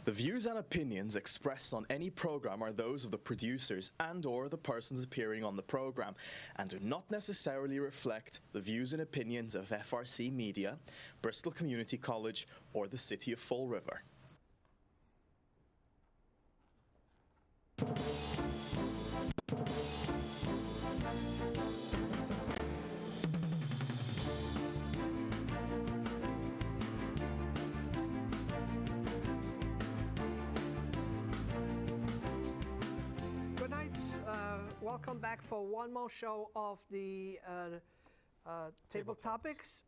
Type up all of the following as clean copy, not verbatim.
The views and opinions expressed on any program are those of the producers and/or the persons appearing on the program, and do not necessarily reflect the views and opinions of FRC Media, Bristol Community College, or the City of Fall River. Welcome back for one more show of the Table Topics.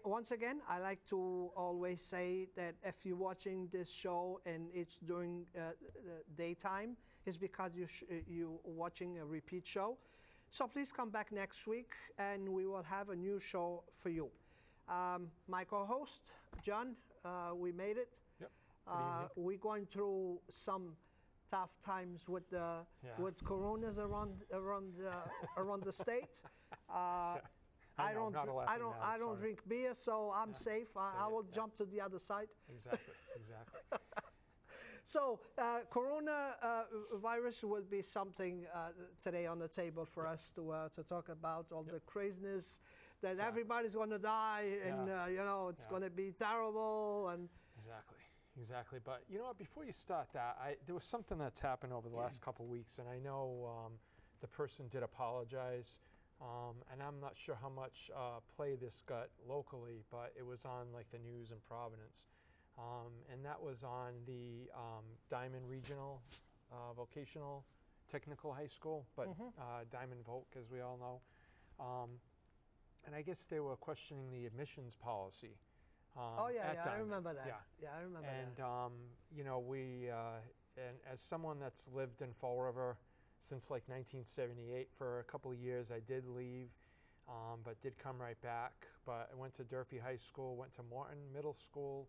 Once again, I like to always say that if you're watching this show and it's during the daytime, it's because you're watching a repeat show. So please come back next week and we will have a new show for you. My co-host, John, we made it. Yep. We're going through some tough times with with coronas around the state. I don't drink beer, so I'm safe. I will jump to the other side. Exactly. So coronavirus will be something today on the table for us to talk about all the craziness that everybody's going to die, and it's going to be terrible and. Exactly, but you know what, before you start that, there was something that's happened over the last couple of weeks, and I know the person did apologize, and I'm not sure how much play this got locally, but it was on like the news in Providence, and that was on the Diman Regional Vocational Technical High School, but Diman-Voc, as we all know, and I guess they were questioning the admissions policy. I remember that. Yeah, I remember that. And we, and as someone that's lived in Fall River since like 1978 for a couple of years, I did leave, but did come right back. But I went to Durfee High School, went to Morton Middle School,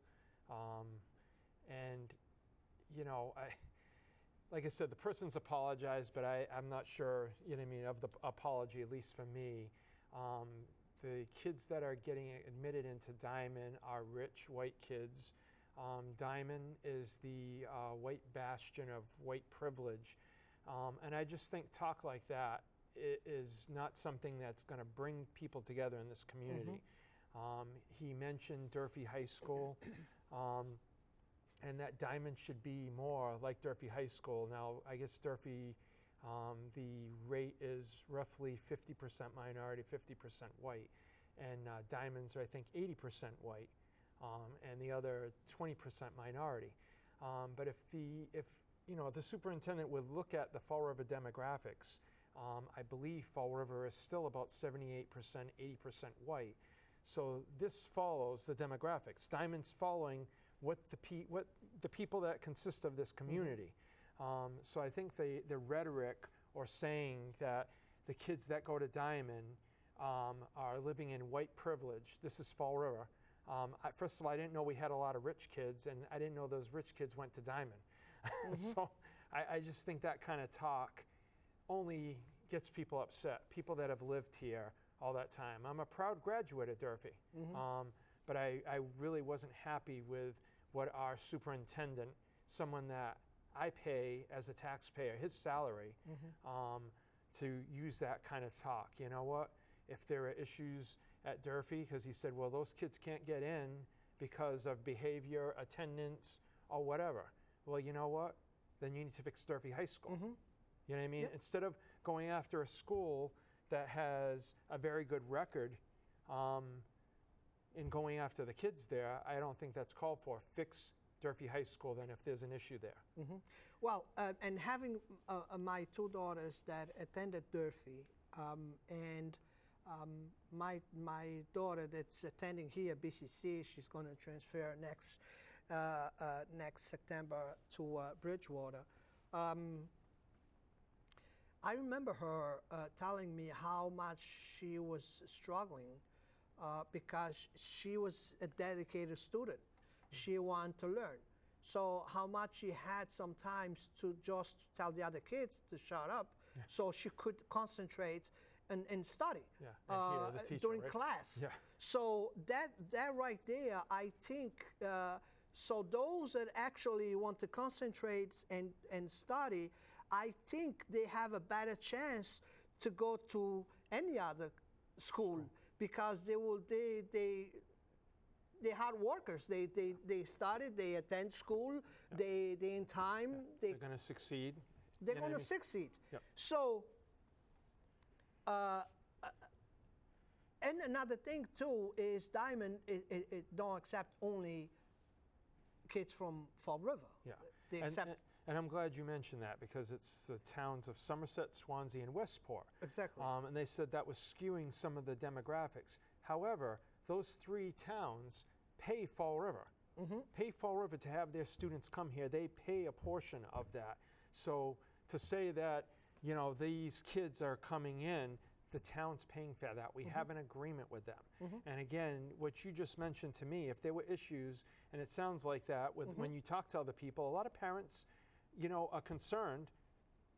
and like I said, the person's apologized, but I'm not sure, of the apology, at least for me. The kids that are getting admitted into Diman are rich white kids. Diman is the white bastion of white privilege. And I just think talk like that is not something that's going to bring people together in this community. He mentioned Durfee High School, and that Diman should be more like Durfee High School. Now, I guess Durfee, the rate is roughly 50% minority, 50% white, and Diman's are, I think, 80% white, and the other 20% minority. But if the superintendent would look at the Fall River demographics, I believe Fall River is still about 78%, 80% white. So this follows the demographics. Diman's following what the people that consist of this community. So I think the rhetoric or saying that the kids that go to Diman are living in white privilege, this is Fall River. First of all, I didn't know we had a lot of rich kids, and I didn't know those rich kids went to Diman. So I just think that kind of talk only gets people upset, people that have lived here all that time. I'm a proud graduate at Durfee, but I really wasn't happy with what our superintendent, someone that I pay as a taxpayer, his salary, to use that kind of talk. You know what? If there are issues at Durfee, because he said, well, those kids can't get in because of behavior, attendance, or whatever. Well, you know what? Then you need to fix Durfee High School. You know what I mean? Yep. Instead of going after a school that has a very good record in going after the kids there, I don't think that's called for. Fix Durfee High School then if there's an issue there. Well, and having my two daughters that attended Durfee, and my daughter that's attending here at BCC, she's going to transfer next September to Bridgewater. I remember her telling me how much she was struggling because she was a dedicated student. She wanted to learn. So how much she had sometimes to just tell the other kids to shut up so she could concentrate and study teacher, during right? class. So that right there, I think So those that actually want to concentrate and study, I think they have a better chance to go to any other school because they're hard workers. They study, they attend school, they in time. They're going to succeed. They're going to succeed. Yep. So, and another thing too is Diman it don't accept only kids from Fall River. Yeah. They accept. And I'm glad you mentioned that because it's the towns of Somerset, Swansea, and Westport. Exactly. And they said that was skewing some of the demographics. However, those 3 towns pay Fall River. Pay Fall River to have their students come here. They pay a portion of that. So to say that, you know, these kids are coming in, the town's paying for that. We have an agreement with them. And again, what you just mentioned to me, if there were issues, and it sounds like that with when you talk to other people, a lot of parents, you know, are concerned.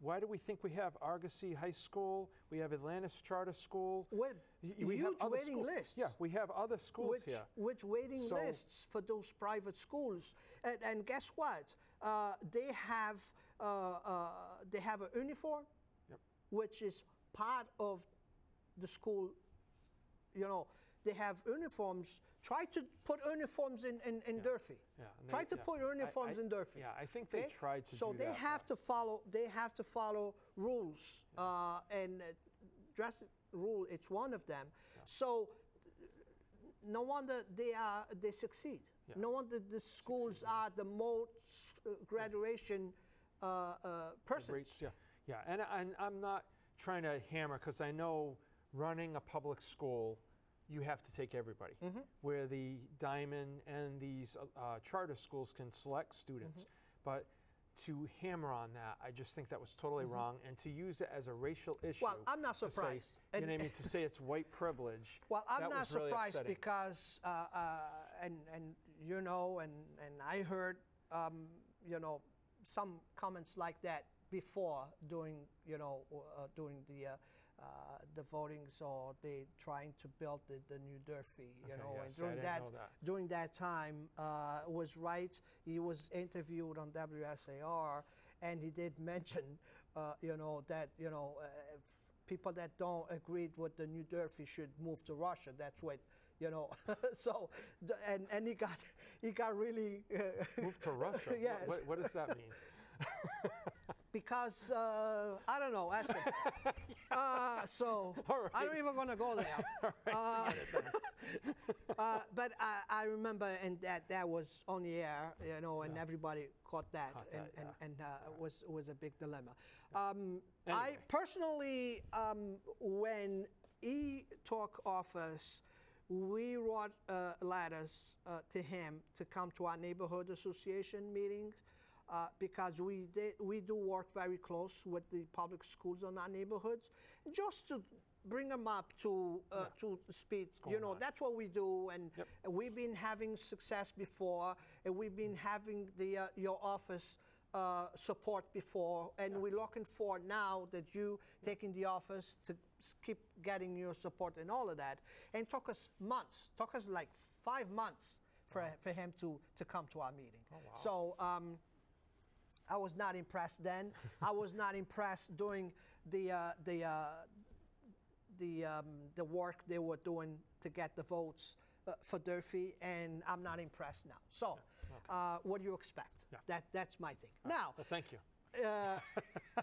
Why do we think we have Argosy High School? We have Atlantis Charter School. With we huge have other waiting schools. lists. Yeah, we have other schools here. Which waiting So- lists for those private schools. And guess what? They have a uniform, which is part of the school. You know, they have uniforms. Try to put uniforms in Durfee. Yeah, and Try they- to put uniforms in Durfee. Yeah, I think they okay? tried to So do they that. have to follow. They have to follow rules, and dress rule. It's one of them. So no wonder they succeed. Yeah. No wonder the schools are the most graduation persons. Rates, yeah. And I'm not trying to hammer because I know running a public school, you have to take everybody. Where the Diman and these charter schools can select students, but to hammer on that, I just think that was totally wrong. And to use it as a racial issue. Well, I'm not to say- surprised. you know what I mean? To say it's white privilege. Well, I'm that not was really surprised upsetting. because, and you know, and I heard, you know, some comments like that before during, you know, during the votings or they trying to build the new Durfee, you Okay, know, yeah, and see, I didn't know that. during that time was right. He was interviewed on WSAR, and he did mention, you know, that you know. People that don't agree with the New Durfee should move to Russia. That's what, you know. So, and he got really Move to Russia? Yes. What does that mean? because I don't know. Ask him. So All right. I'm not even gonna go there. But I remember, and that was on the air, you know, and everybody caught that, and it was a big dilemma. I personally, when he took office, we wrote letters to him to come to our neighborhood association meetings because we do work very close with the public schools in our neighborhoods, just to bring them up to speed. You know, that's what we do, and we've been having success before, and we've been having your office support before, and we're looking for now that you taking the office to keep getting your support and all of that. And it took us months, like 5 months for him to come to our meeting. Oh, wow. So I was not impressed then. I was not impressed doing the work they were doing to get the votes for Durfee, and I'm not impressed now. So, what do you expect? Yeah. That's my thing. Now, Well, thank you.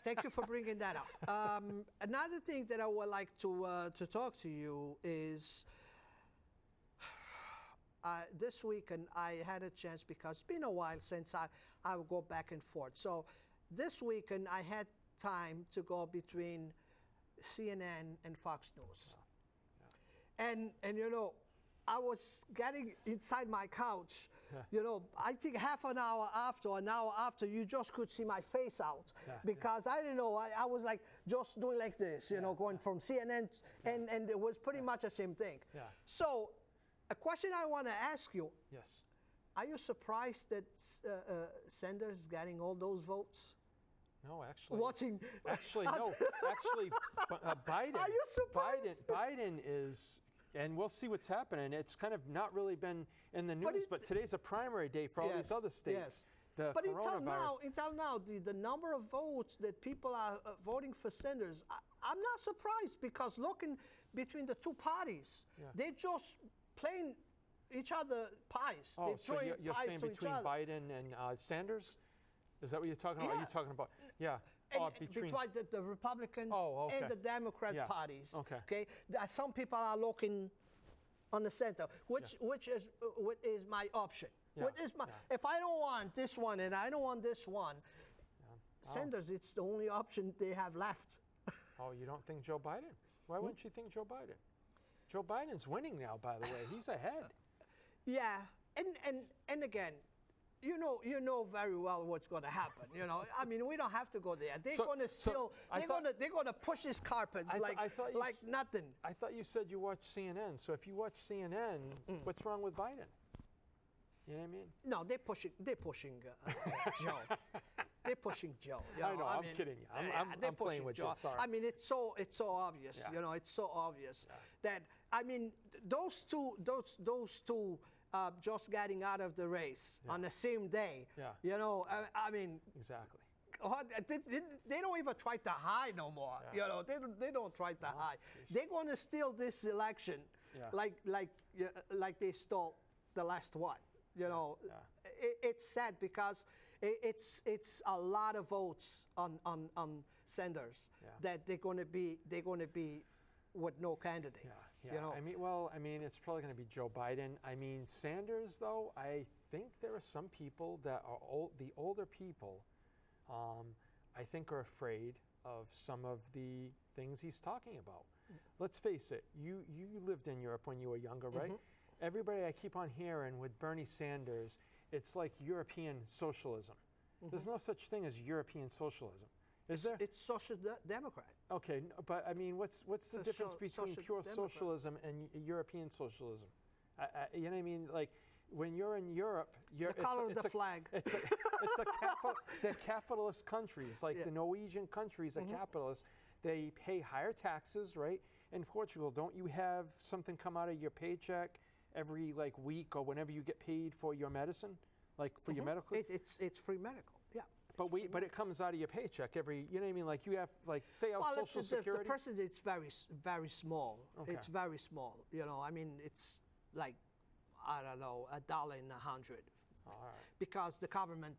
thank you for bringing that up. Another thing that I would like to talk to you is this week, and I had a chance because it's been a while since I would go back and forth. So this week, and I had time to go between CNN and Fox News. And you know, I was getting inside my couch, you know, I think half an hour after, you just could see my face out because I didn't know, I was like just doing like this, you know, going from CNN, and it was pretty much the same thing. Yeah. So, a question I want to ask you, Yes. are you surprised that Sanders is getting all those votes? No, actually. Watching. Actually, no. Actually, Biden. Are you surprised? Biden is, and we'll see what's happening. It's kind of not really been in the news, but today's a primary day for all these other states. Yes. The But coronavirus. until now, the number of votes that people are voting for Sanders, I'm not surprised, because looking between the two parties, they just playing each other pies. Oh, They're so throwing you're pies saying to each between other. Biden and Sanders? Is that what you're talking about? Are Yeah. you talking about? Yeah. And between the Republicans and the Democrat parties. Okay. Some people are looking on the center, which is my option. What is my? If I don't want this one and I don't want this one, Sanders, it's the only option they have left. Oh, you don't think Joe Biden? Why wouldn't you think Joe Biden? Joe Biden's winning now, by the way. He's ahead. Yeah, and again, you know very well what's going to happen. I mean, we don't have to go there. They're going to steal. They're going to push this carpet like nothing. I thought you said you watch CNN. So if you watch CNN, what's wrong with Biden? You know what I mean? No, they're pushing Joe. They're pushing Joe. I know. I'm kidding you. I'm playing with Joe. you. Sorry. I mean, it's so obvious. It's so obvious that those two just getting out of the race on the same day. Yeah. I mean. Exactly. They don't even try to hide no more. They don't try to hide. They're going to steal this election, like they stole the last one. It's sad because it's a lot of votes on Sanders that they're going to be with no candidate. Yeah. I mean, it's probably going to be Joe Biden. I mean, Sanders, though, I think there are some people that are the older people. I think are afraid of some of the things he's talking about. Let's face it. You lived in Europe when you were younger, right? Everybody I keep on hearing with Bernie Sanders, it's like European socialism. There's no such thing as European socialism. Is there? It's social democrat. Okay, but I mean, what's the difference between pure socialism and European socialism? You know what I mean? Like, when you're in Europe, the color of the flag. They're capitalist countries, like the Norwegian countries are capitalist. They pay higher taxes, right? In Portugal, don't you have something come out of your paycheck every week or whenever you get paid for your medicine, like for your medical? It's free medical. Yeah. But it comes out of your paycheck every. You know what I mean? Like you have say our Social Security. The percentage is very small. Okay. It's very small. I mean, it's like, I don't know, $1 in 100. All right. Because the government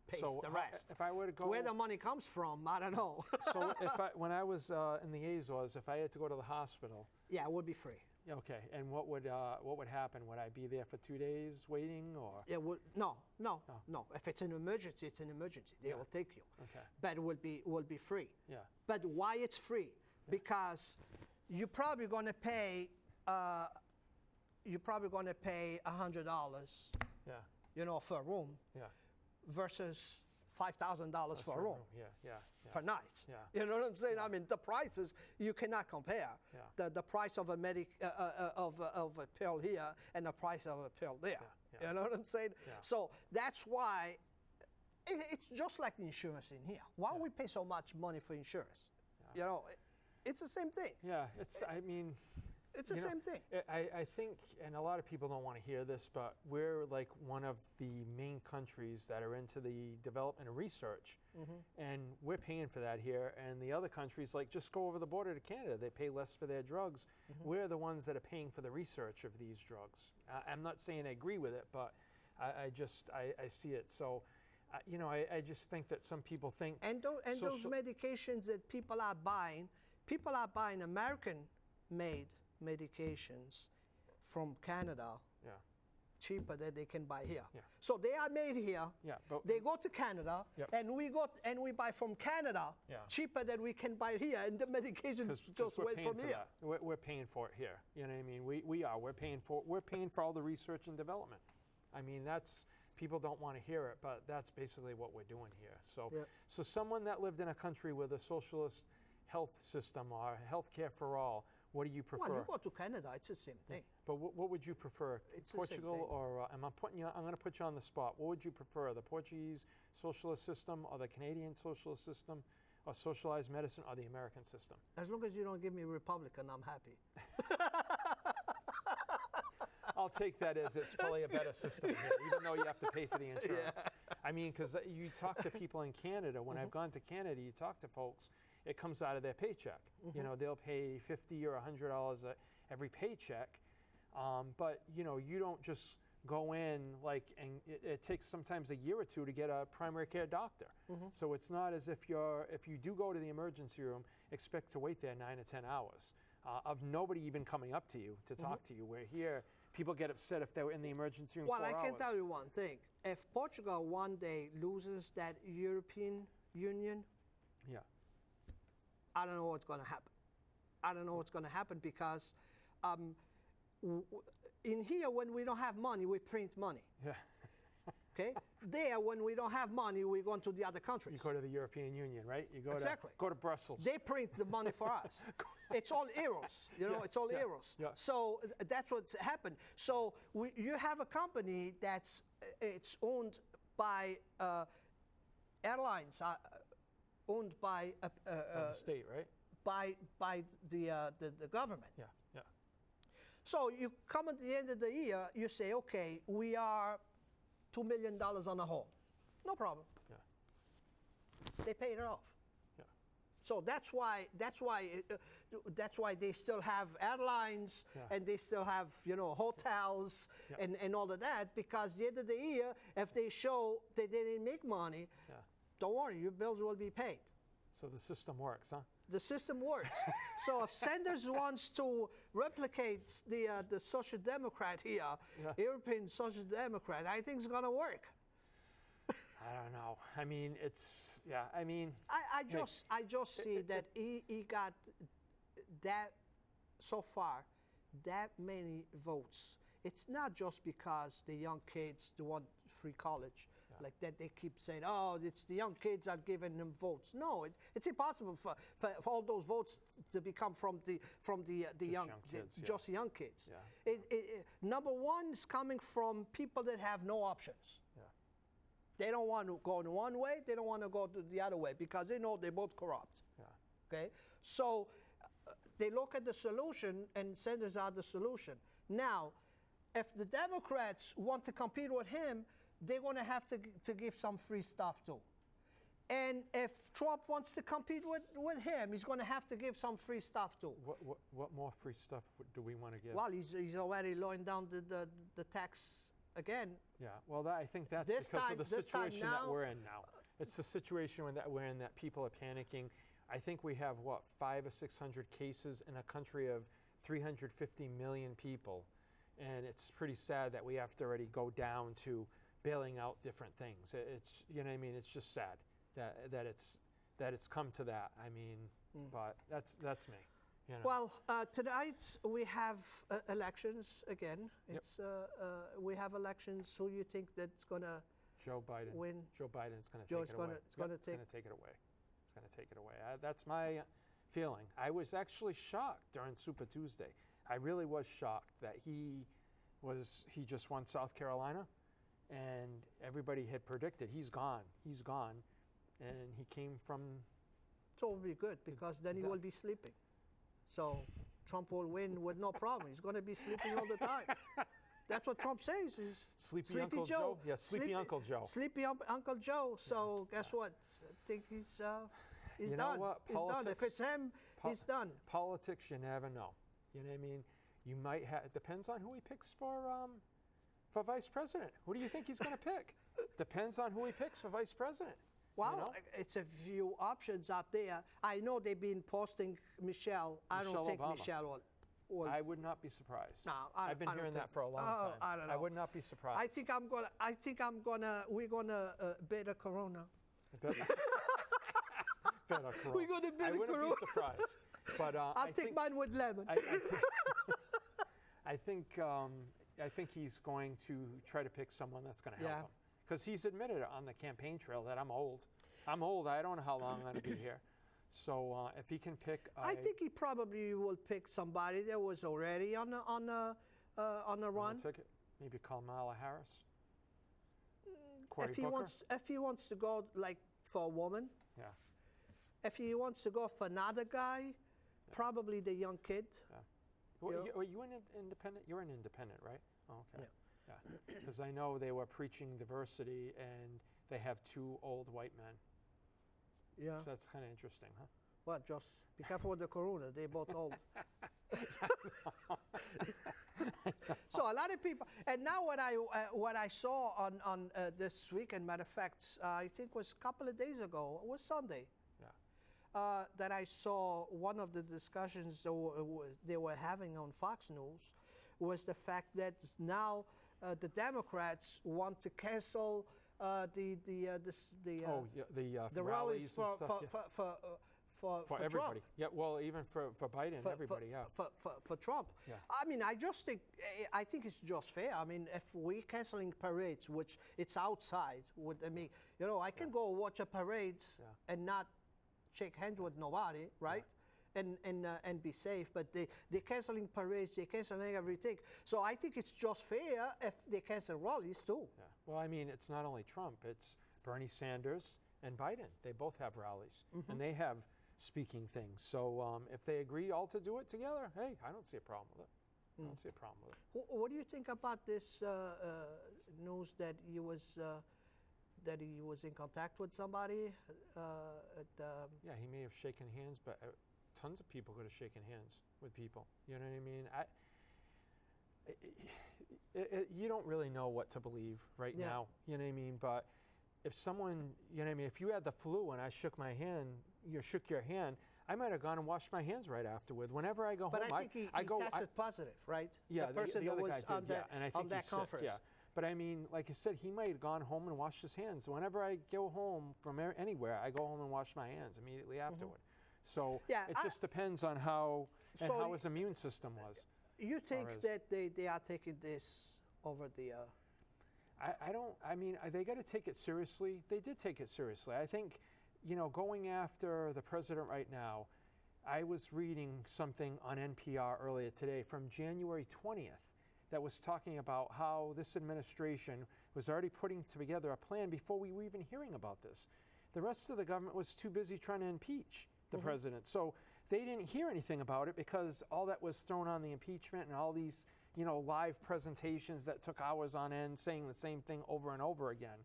pays the rest. If I were to go, where the money comes from, I don't know. So when I was in the Azores, if I had to go to the hospital, it would be free. Okay, and what would happen? Would I be there for 2 days waiting, or? It would no. If it's an emergency, it's an emergency. They will take you. Okay. But it will be free. Yeah. But why it's free? Because you're probably going to pay. You're probably going to pay $100. Yeah. For a room. Yeah. Versus $5,000 for a room. Yeah. Per night. Yeah. You know what I'm saying? I mean, the prices you cannot compare. Yeah. The price of a of a pill here and the price of a pill there. Yeah. You know what I'm saying? Yeah. So that's why it's just like the insurance in here. Why we pay so much money for insurance? Yeah. It's the same thing. Yeah. It's the same thing. I think, and a lot of people don't want to hear this, but we're like one of the main countries that are into the development and research, and we're paying for that here. And the other countries, like, just go over the border to Canada, they pay less for their drugs. We're the ones that are paying for the research of these drugs. I'm not saying I agree with it, but I see it. So, I just think that some people think. And those medications that people are buying American-made medications from Canada, cheaper than they can buy here. Yeah. So they are made here. Yeah, but they go to Canada, and we buy from Canada cheaper than we can buy here, and the medication just went from here. We're paying for it here. You know what I mean? We're paying for all the research and development. I mean, that's, people don't want to hear it, but that's basically what we're doing here. So, so someone that lived in a country with a socialist health system or health care for all, what do you prefer? Well, you go to Canada, it's the same thing. But what would you prefer? It's Portugal or I'm going to put you on the spot. What would you prefer? The Portuguese socialist system or the Canadian socialist system or socialized medicine or the American system? As long as you don't give me Republican, I'm happy. I'll take that as it's probably a better system here, even though you have to pay for the insurance. I mean, because you talk to people in Canada. When I've gone to Canada, you talk to folks, it comes out of their paycheck. You know, they'll pay $50 or $100 every paycheck, but you know, you don't just go in and it takes sometimes a year or two to get a primary care doctor. So it's not as if if you do go to the emergency room, expect to wait there 9 to 10 hours of nobody even coming up to you to talk to you. Where here, people get upset if they're in the emergency room 4 hours. Well, I can tell you one thing. If Portugal one day loses that European Union, I don't know what's going to happen. I don't know what's going to happen because in here, when we don't have money, we print money. Yeah. Okay? There, when we don't have money, we go to the other countries. You go to the European Union, right? You go go to Brussels. They print the money for us. It's all euros, you know, it's all euros. Yeah. So that's what's happened. So you have a company it's owned by airlines, owned by the state, right? by the government. Yeah. So you come at the end of the year, you say, okay, we are $2 million on a hole. No problem. Yeah. They paid it off. Yeah. So that's why they still have airlines and they still have, you know, hotels and all of that, because at the end of the year, if they show they didn't make money, don't worry, your bills will be paid. So the system works, huh? The system works. So if Sanders wants to replicate the Social Democrat here, European Social Democrat, I think it's going to work. I don't know. I mean, it's, I mean. I just see that he got that, so far, that many votes. It's not just because the young kids want free college. Like that, they keep saying, "Oh, it's the young kids are giving them votes." No, it's impossible for all those votes to become from the young kids. Just young kids. Yeah. Number one is coming from people that have no options. Yeah. They don't want to go in one way. They don't want to go the other way because they know they're both corrupt. Yeah. Okay, so they look at the solution, and Sanders are the solution. Now, if the Democrats want to compete with him, they're going to have to give some free stuff too. And if Trump wants to compete with him, he's going to have to give some free stuff too. What more free stuff do we want to give? Well, he's already lowering down the tax again. Yeah, well, I think that's because of the situation that we're in now. It's the situation that we're in, that people are panicking. I think we have, 500 or 600 cases in a country of 350 million people. And it's pretty sad that we have to already go down to bailing out different things. It's, you know what I mean? It's just sad that it's come to that. I mean, but that's me. You know? Well, tonight we have elections again. It's we have elections. Who you think that's gonna Joe Biden win? Joe Biden's going to take it away. It's going to take it away. It's going to take it away. That's my feeling. I was actually shocked during Super Tuesday. I really was shocked that he just won South Carolina, and everybody had predicted he's gone, and he came from. So it will be good because then he will be sleeping. So Trump will win with no problem. He's going to be sleeping all the time. That's what Trump says. Is Sleepy Uncle Joe. Yeah, Sleepy Uncle Joe. Sleepy Uncle Joe. So guess what? I think he's done. You know what? He's done. If it's him, he's done. Politics, you never know. You know what I mean? You might have. It depends on who he picks for vice president. Who do you think he's going to pick? Depends on who he picks for vice president. Well, you know? It's a few options out there. I know they've been posting Michelle. I don't think Obama. Michelle will. I would not be surprised. No, I've been hearing that for a long time. I don't know. I would not be surprised. We're gonna bid a Corona. Bet a Corona. We're gonna bid a Corona. I wouldn't be surprised. But I'll take mine with lemon. I think he's going to try to pick someone that's going to help him. Because he's admitted on the campaign trail that I'm old. I don't know how long I'm going to be here. So if he can pick, I think he probably will pick somebody that was already on the run. Ticket. Maybe Kamala Harris. If he wants to go like for a woman. Yeah. If he wants to go for another guy, probably the young kid. Yeah. Well, are you an independent? You're an independent, right? Okay. Yeah. Because I know they were preaching diversity, and they have 2 old white men. Yeah. So that's kind of interesting, huh? Well, just be careful with the corona. They both old. So a lot of people, and now what I saw on this weekend, matter of fact, I think was a couple of days ago, it was Sunday, that I saw one of the discussions they were having on Fox News was the fact that now the Democrats want to cancel the rallies and stuff, for everybody. Trump. Yeah, well, even for Biden, everybody, for Trump. Yeah. I mean, I think it's just fair. I mean, if we're canceling parades, which it's outside, I can go watch a parade and not shake hands with nobody, right? And be safe, but they're canceling parades, they're canceling everything. So I think it's just fair if they cancel rallies too. Yeah. Well, I mean, it's not only Trump, it's Bernie Sanders and Biden. They both have rallies, and they have speaking things. So if they agree all to do it together, hey, I don't see a problem with it. I don't see a problem with it. What do you think about this news that he was in contact with somebody? Yeah, he may have shaken hands, but tons of people could have shaken hands with people. You know what I mean? You don't really know what to believe right now. You know what I mean? But if someone, you know what I mean, if you had the flu and I shook my hand, you shook your hand, I might have gone and washed my hands right afterward. Whenever I go home, I think he tested positive, right? Yeah, the person the that other was guy did, on and I think that he's conference. sick, But I mean, like I said, he might have gone home and washed his hands. Whenever I go home from anywhere, I go home and wash my hands immediately afterward. So it just depends on how his immune system was. You think that they are taking this over the... I mean, they got to take it seriously. They did take it seriously. I think, going after the president right now, I was reading something on NPR earlier today from January 20th that was talking about how this administration was already putting together a plan before we were even hearing about this. The rest of the government was too busy trying to impeach the president. So they didn't hear anything about it because all that was thrown on the impeachment and all these live presentations that took hours on end saying the same thing over and over again.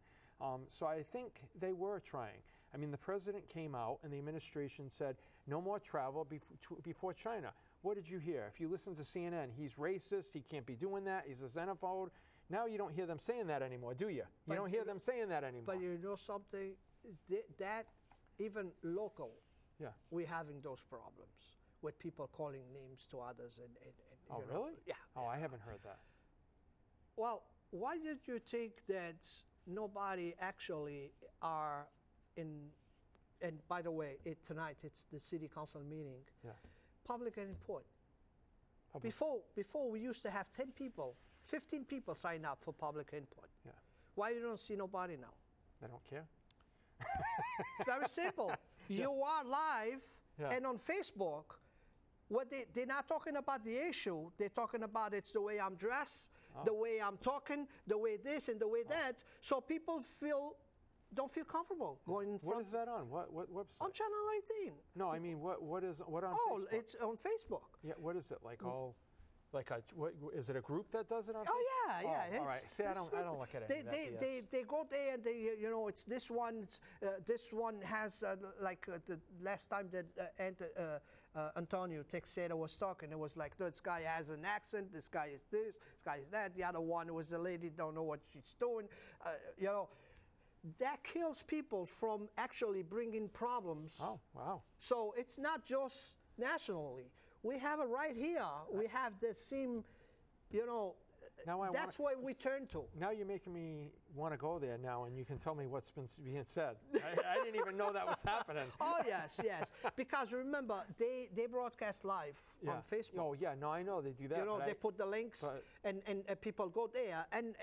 So I think they were trying. I mean, the president came out and the administration said, no more travel before China. What did you hear? If you listen to CNN, he's racist, he can't be doing that, he's a xenophobe. Now you don't hear them saying that anymore, do you? You don't hear them saying that anymore. But you know something? That even local, we're having those problems with people calling names to others. Oh, really? Yeah. Oh, I haven't heard that. Well, why did you think that nobody actually are in, and by the way, tonight it's the city council meeting, public input. Before we used to have 10 people, 15 people sign up for public input. Yeah. Why you don't see nobody now? They don't care. It's very simple. You are live and on Facebook. They're not talking about the issue. They're talking about it's the way I'm dressed, the way I'm talking, the way this and the way that. So people don't feel comfortable going in front. What is that on? What website? On Channel 18. No, I mean what on Facebook? Oh, it's on Facebook. Yeah, what is it like? Is it a group that does it on Facebook? Oh yeah. All right. See, I don't look at it. They go there and it's this one. This one has the last time that Antonio Teixeira was talking, it was like this guy has an accent. This guy is this guy is that. The other one was a lady don't know what she's doing. That kills people from actually bringing problems. Oh wow. So it's not just nationally. We have it right here. We have the same, that's what we turn to. Now you're making me want to go there now, and you can tell me what's been being said. I didn't even know that was happening. Oh, yes. Because remember, they broadcast live on Facebook. Oh, yeah. No, I know they do that. They put the links, and people go there. And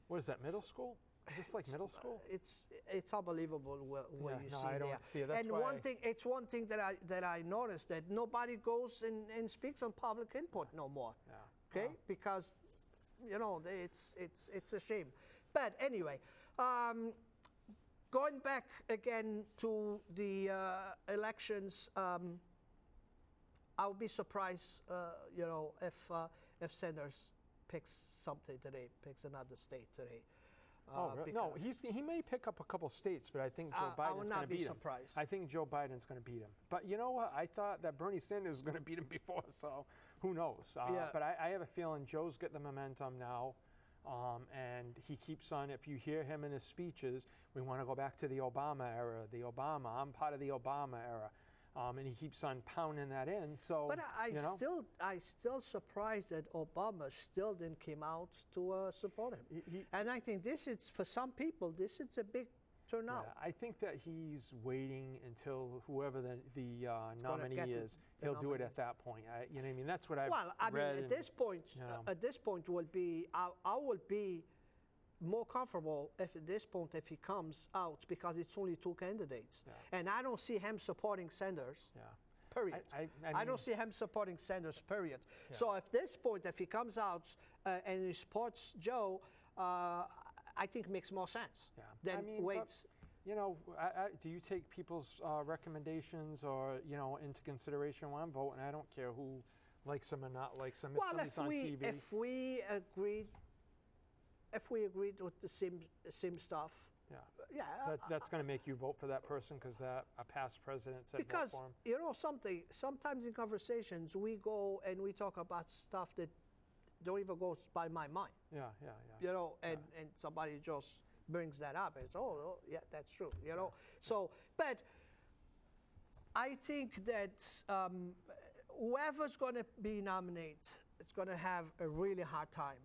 what is that, middle school? Is this like middle school? It's unbelievable what you see I don't there. see it. That's and one thing that I noticed that nobody goes and speaks on public input no more. Yeah. Okay, because it's a shame. But anyway, going back again to the elections, I would be surprised, if Sanders picks something today, picks another state today. Oh, really? No, he may pick up a couple states, but I think Joe I would Biden's going not to be beat him. surprised. I think Joe Biden's going to beat him. But you know what? I thought that Bernie Sanders was going to beat him before, so who knows? Yeah. But I have a feeling Joe's got the momentum now, and he keeps on. If you hear him in his speeches, we want to go back to the Obama era. I'm part of the Obama era. And he keeps on pounding that in. So, But I still surprised that Obama still didn't come out to support him. And I think this is, for some people, this is a big turnout. Yeah, I think that he's waiting until whoever the nominee is, he'll do it at that point. You know what I mean? That's what I've Well, I read. mean, at this point will be, I will be more comfortable if he comes out, because it's only two candidates. Yeah. And I don't see him supporting Sanders. Yeah. Period. I don't see him supporting Sanders, period. Yeah. So at this point, if he comes out and he supports Joe, I think makes more sense than wait. But, you know, do you take people's recommendations or, you know, into consideration when I'm voting? I don't care who likes him or not likes him. Well, if TV. If we agreed with the same stuff, that's going to make you vote for that person because a past president said vote for him. You know something, sometimes in conversations we go and we talk about stuff that don't even go by my mind. Yeah. You know, and somebody just brings that up and says, oh, yeah, that's true, you know. So, but I think that whoever's going to be nominated, it's going to have a really hard time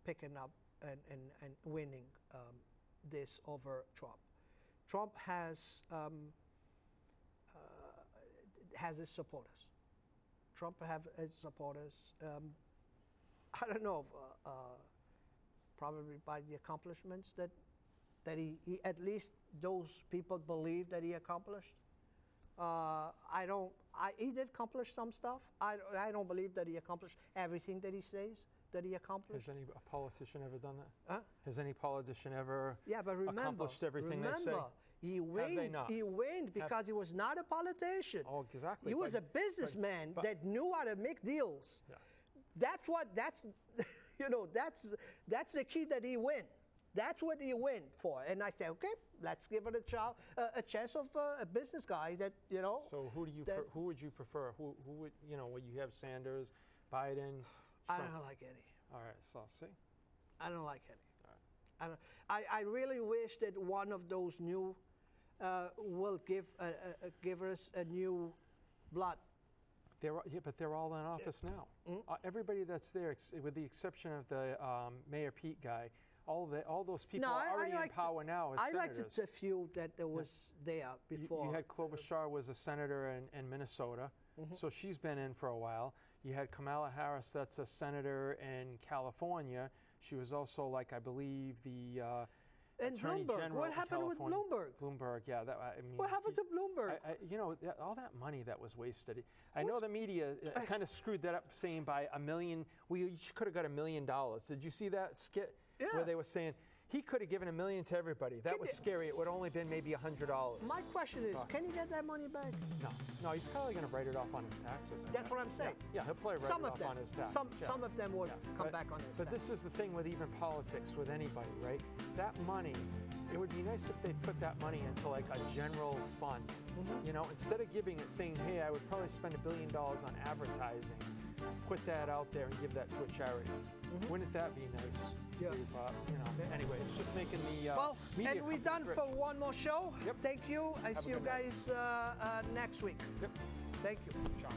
picking up and winning this over Trump. Trump has his supporters. Trump have his supporters. I don't know, probably by the accomplishments that he at least those people believe that he accomplished. He did accomplish some stuff. I don't believe that he accomplished everything that he says that he accomplished. Has any politician ever done that? Huh? Has any politician ever accomplished everything they say? He waned because he was not a politician. Oh, exactly. He was a businessman that knew how to make deals. Yeah. That's the key that he win. That's what he went for. And I say, okay, let's give it a chance of a business guy that, you know. So who would you prefer? Who would, you know, would you have Sanders, Biden? I don't like any. All right, so see. I don't like any. All right. I really wish that one of those new will give us a new blood. But they're all in office now. Mm-hmm. Everybody that's there, with the exception of the Mayor Pete guy, all those people are already in power now as senators. I liked the few that there was there before. You had Klobuchar was a senator in Minnesota, so she's been in for a while. You had Kamala Harris, that's a senator in California. She was also, like, I believe, the and Attorney Bloomberg. General. What happened with Bloomberg? Bloomberg, yeah. What happened to Bloomberg? You know, all that money that was wasted. I know the media kind of screwed that up, saying by $1 million, we each could have got $1 million. Did you see that skit where they were saying he could have given $1 million to everybody? That was scary. It would have only been maybe $100. My question is, can he get that money back? No, he's probably going to write it off on his taxes. That's what I'm saying. Yeah, he'll probably write it off on his taxes. Some of them will come back on his taxes. But this is the thing with even politics, with anybody, right? That money, it would be nice if they put that money into like a general fund. You know, instead of giving it, saying, hey, I would probably spend $1 billion on advertising, put that out there and give that to a charity. Wouldn't that be nice? You know, anyway, it's just making the media. And we're done for one more show. Yep. Thank you. I see you guys next week. Yep. Thank you. Ciao.